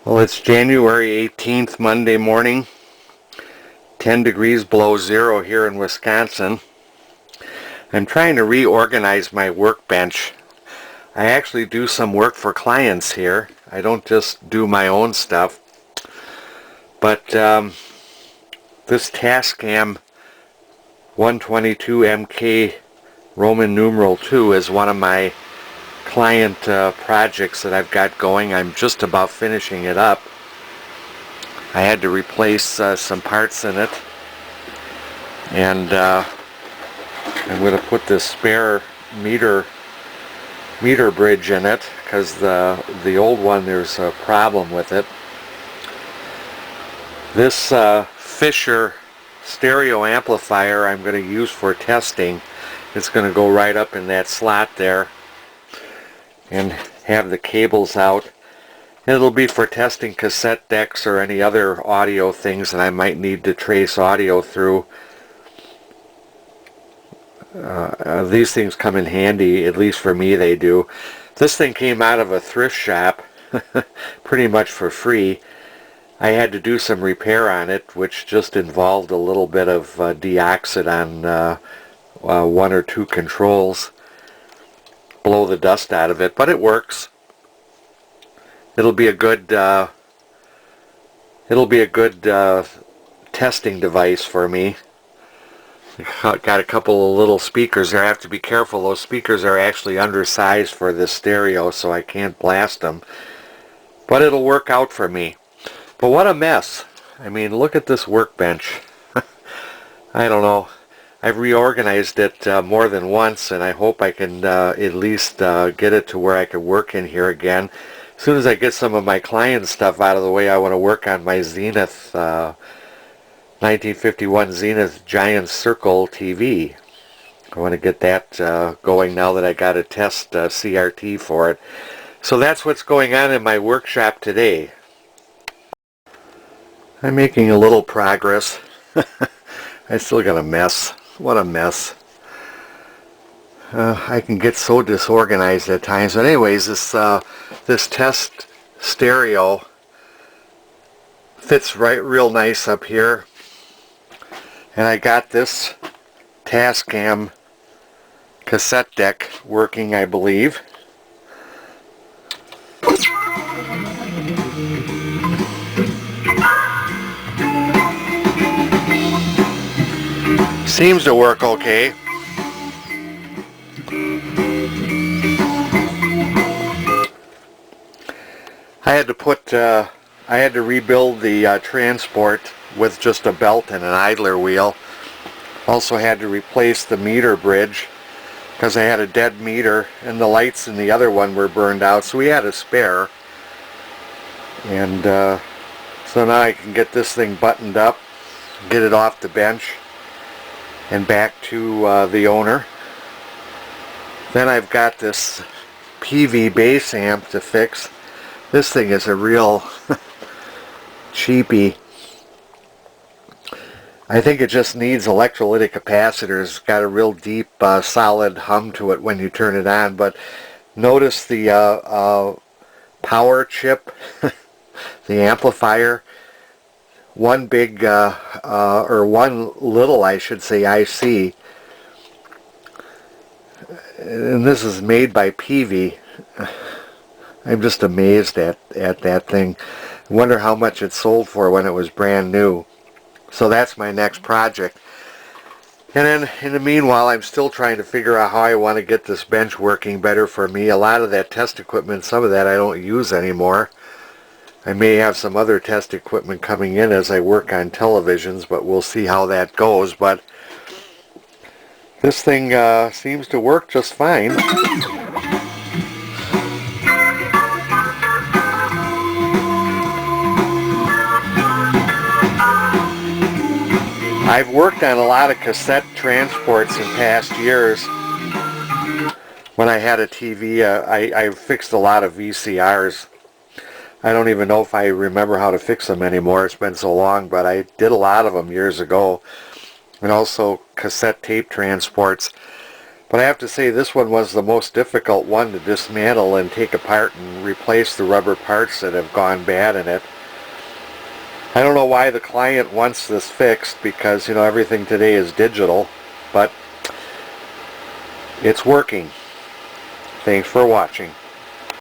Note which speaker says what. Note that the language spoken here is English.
Speaker 1: Well, it's January 18th, Monday morning, 10 degrees below zero here in Wisconsin. I'm trying to reorganize my workbench. I actually do some work for clients here. I don't just do my own stuff. But this Tascam 122MK Roman numeral 2 is one of my client projects that I've got going. I'm just about finishing it up. I had to replace some parts in it, and I'm going to put this spare meter bridge in it because the old one, there's a problem with it. This Fisher stereo amplifier I'm going to use for testing. It's going to go right up in that slot there and have the cables out. It'll be for testing cassette decks or any other audio things that I might need to trace audio through. These things come in handy, at least for me they do. This thing came out of a thrift shop pretty much for free. I had to do some repair on it, which just involved a little bit of de-oxid on one or two controls. Blow the dust out of it, but it works. It'll be a good testing device for me. Got a couple of little speakers there. I have to be careful. Those speakers are actually undersized for this stereo, so I can't blast them. But it'll work out for me. But what a mess. I mean, look at this workbench. I don't know. I've reorganized it more than once, and I hope I can at least get it to where I can work in here again. As soon as I get some of my client stuff out of the way, I want to work on my Zenith 1951 Zenith Giant Circle TV. I want to get that going now that I got a test CRT for it. So that's what's going on in my workshop today. I'm making a little progress. I still got a mess. What a mess. I can get so disorganized at times. But anyways, this test stereo fits real nice up here. And I got this Tascam cassette deck working, I believe. Seems to work okay. I had to rebuild the transport with just a belt and an idler wheel. Also had to replace the meter bridge because I had a dead meter and the lights in the other one were burned out, so we had a spare. And so now I can get this thing buttoned up, get it off the bench and back to the owner. Then I've got this PV bass amp to fix. This thing is a real cheapie. I think it just needs electrolytic capacitors. It's got a real deep solid hum to it when you turn it on, but notice the power chip, the amplifier, one big or one little, I should say, IC, and this is made by PV. I'm just amazed at that thing. I wonder how much it sold for when it was brand new. So that's my next project. And then in the meanwhile, I'm still trying to figure out how I want to get this bench working better for me. A lot of that test equipment, some of that I don't use anymore. I may have some other test equipment coming in as I work on televisions, but we'll see how that goes. But this thing seems to work just fine. I've worked on a lot of cassette transports in past years. When I had a TV, I fixed a lot of VCRs. I don't even know if I remember how to fix them anymore. It's been so long, but I did a lot of them years ago. And also cassette tape transports. But I have to say this one was the most difficult one to dismantle and take apart and replace the rubber parts that have gone bad in it. I don't know why the client wants this fixed, because everything today is digital, but it's working. Thanks for watching.